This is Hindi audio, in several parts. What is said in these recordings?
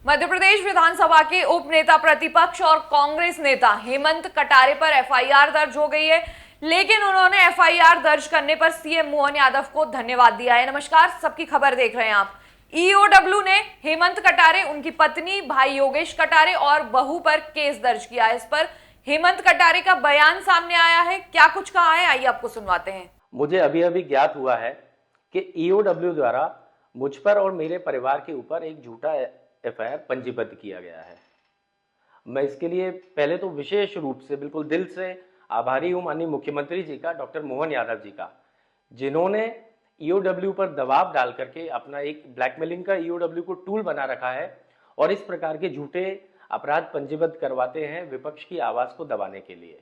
मध्य प्रदेश विधानसभा के उप नेता प्रतिपक्ष और कांग्रेस नेता हेमंत कटारे पर एफआईआर दर्ज हो गई है, लेकिन उन्होंने एफआईआर दर्ज करने पर सीएम मोहन यादव को धन्यवाद दिया है। नमस्कार, सबकी खबर देख रहे हैं आप। ईओडब्ल्यू ने हेमंत कटारे, उनकी पत्नी, भाई योगेश कटारे और बहू पर केस दर्ज किया है। इस पर हेमंत कटारे का बयान सामने आया है। क्या कुछ कहा है, आइए आपको सुनवाते हैं। मुझे अभी अभी ज्ञात हुआ है कि ईओडब्ल्यू द्वारा मुझ पर और मेरे परिवार के ऊपर एक झूठा एफआईआर पंजीबद्ध किया गया है। मैं इसके लिए पहले तो विशेष रूप से बिल्कुल दिल से आभारी हूं माननीय मुख्यमंत्री जी का, डॉक्टर मोहन यादव जी का, जिन्होंने ईओडब्ल्यू पर दबाव डाल करके अपना एक ब्लैकमेलिंग का ईओडब्ल्यू को टूल बना रखा है और इस प्रकार के झूठे अपराध पंजीबद्ध करवाते हैं विपक्ष की आवाज को दबाने के लिए।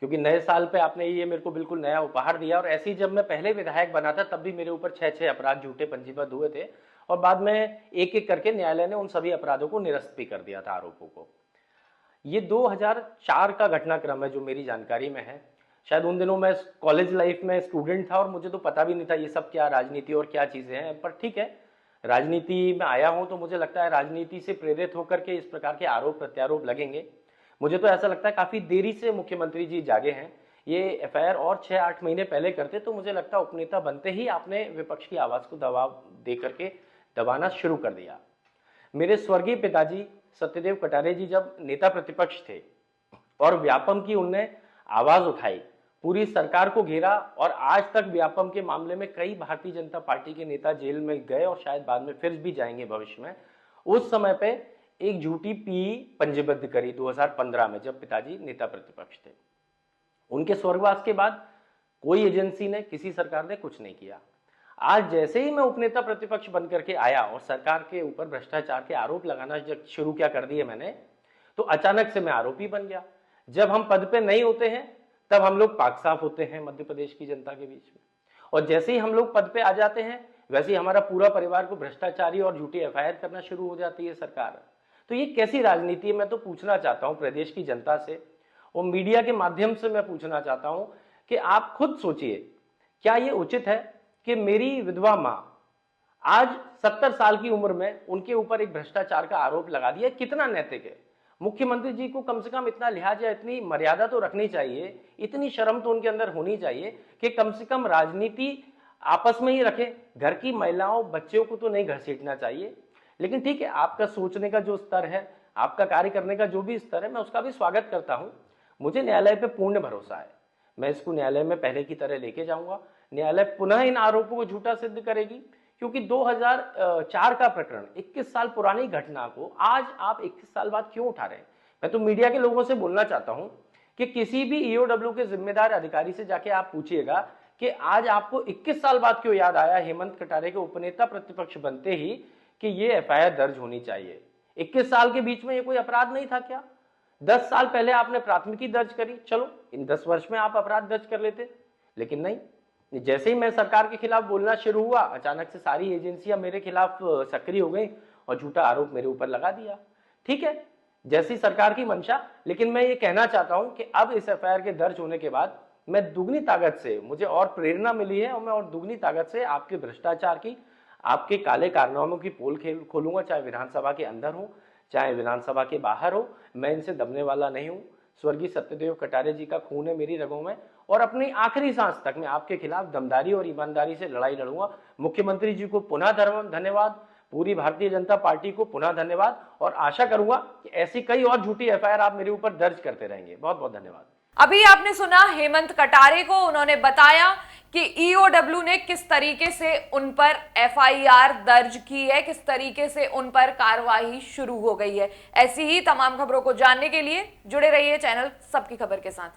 क्योंकि नए साल पे आपने ये मेरे को बिल्कुल नया उपहार दिया, और ऐसे ही जब मैं पहले विधायक बना था तब भी मेरे ऊपर 6 अपराध झूठे पंजीबद्ध हुए थे और बाद में एक एक करके न्यायालय ने उन सभी अपराधों को निरस्त भी कर दिया था, आरोपों को। ये 2004 का घटनाक्रम है जो मेरी जानकारी में है। शायद उन दिनों मैं कॉलेज लाइफ में स्टूडेंट था और मुझे तो पता भी नहीं था ये सब क्या राजनीति और क्या चीजें हैं, पर ठीक है, राजनीति में आया हूं तो मुझे लगता है राजनीति से प्रेरित होकर के इस प्रकार के आरोप प्रत्यारोप लगेंगे। मुझे तो ऐसा लगता है काफी देरी से मुख्यमंत्री जी जागे हैं। ये एफआईआर और 6-8 महीने पहले करते तो मुझे लगता है उपनेता बनते ही आपने विपक्ष की आवाज को दबाव दे करके दबाना शुरू कर दिया। मेरे स्वर्गीय पिताजी सत्यदेव कटारे जी जब नेता प्रतिपक्ष थे और व्यापम की उनने आवाज उठाई, पूरी सरकार को घेरा, और आज तक व्यापम के मामले में कई भारतीय जनता पार्टी के नेता जेल में गए और शायद बाद में फिर भी जाएंगे भविष्य में। उस समय पे एक झूठी पीई पंजीबद्ध करी 2015 में जब पिताजी नेता प्रतिपक्ष थे। उनके स्वर्गवास के बाद कोई एजेंसी ने, किसी सरकार ने कुछ नहीं किया। आज जैसे ही मैं उपनेता प्रतिपक्ष बनकर के आया और सरकार के ऊपर भ्रष्टाचार के आरोप लगाना जब शुरू क्या कर दिए मैंने, तो अचानक से मैं आरोपी बन गया। जब हम पद पे नहीं होते हैं तब हम लोग पाक साफ होते हैं मध्य प्रदेश की जनता के बीच में, और जैसे ही हम लोग पद पे आ जाते हैं वैसे ही हमारा पूरा परिवार को भ्रष्टाचारी और झूठी एफआईआर करना शुरू हो जाती है सरकार। तो ये कैसी राजनीति है? मैं तो पूछना चाहता हूं प्रदेश की जनता से और मीडिया के माध्यम से मैं पूछना चाहता हूं कि आप खुद सोचिए, क्या ये उचित है कि मेरी विधवा मां आज 70 साल की उम्र में उनके ऊपर एक भ्रष्टाचार का आरोप लगा दिया? कितना नैतिक है? मुख्यमंत्री जी को कम से कम इतना लिहाज या इतनी मर्यादा तो रखनी चाहिए, इतनी शर्म तो उनके अंदर होनी चाहिए कि कम से कम राजनीति आपस में ही रखें। घर की महिलाओं बच्चों को तो नहीं घसीटना चाहिए। लेकिन ठीक है, आपका सोचने का जो स्तर है, आपका कार्य करने का जो भी स्तर है, मैं उसका भी स्वागत करता हूं। मुझे न्यायालय पे पूर्ण भरोसा है। मैं इसको न्यायालय में पहले की तरह लेके जाऊंगा। न्यायालय पुनः इन आरोपों को झूठा सिद्ध करेगी, क्योंकि 2004 का प्रकरण, 21 साल पुरानी घटना को आज आप 21 साल बाद क्यों उठा रहे हैं? मैं तो मीडिया के लोगों से बोलना चाहता हूं कि किसी भी ईओडब्ल्यू के जिम्मेदार अधिकारी से जाके आप पूछिएगा कि आज आपको 21 साल बाद क्यों याद आया हेमंत कटारे के उपनेता प्रतिपक्ष बनते ही कि ये एफआईआर दर्ज होनी चाहिए। 21 साल के बीच में ये कोई अपराध नहीं था क्या? 10 साल पहले आपने प्राथमिकी दर्ज करी, चलो इन 10 वर्ष में आप अपराध दर्ज कर लेते, लेकिन नहीं। जैसे ही मैं सरकार के खिलाफ बोलना शुरू हुआ, अचानक से सारी एजेंसियां मेरे खिलाफ सक्रिय हो गई और झूठा आरोप मेरे ऊपर लगा दिया। ठीक है, जैसी सरकार की मंशा। लेकिन मैं ये कहना चाहता हूं कि अब इस एफआईआर के दर्ज होने के बाद मैं दुगनी ताकत से, मुझे और प्रेरणा मिली है और मैं और दुगनी ताकत से आपके भ्रष्टाचार की, आपके काले कारनामों की पोल खोलूंगा, चाहे विधानसभा के अंदर हो चाहे विधानसभा के बाहर हो। मैं इनसे दबने वाला नहीं हूं। स्वर्गीय सत्यदेव कटारे जी का खून है मेरी रगों में, और अपनी आखिरी सांस तक मैं आपके खिलाफ दमदारी और ईमानदारी से लड़ाई लड़ूंगा। मुख्यमंत्री जी को पुनः धन्यवाद, पूरी भारतीय जनता पार्टी को पुनः धन्यवाद, और आशा करूंगा कि ऐसी कई और झूठी एफआईआर आप मेरे ऊपर दर्ज करते रहेंगे। बहुत बहुत धन्यवाद। अभी आपने सुना हेमंत कटारे को, उन्होंने बताया कि ईओडब्ल्यू ने किस तरीके से उन पर एफआईआर दर्ज की है, किस तरीके से उन पर कार्रवाई शुरू हो गई है। ऐसी ही तमाम खबरों को जानने के लिए जुड़े रहिए चैनल सबकी खबर के साथ।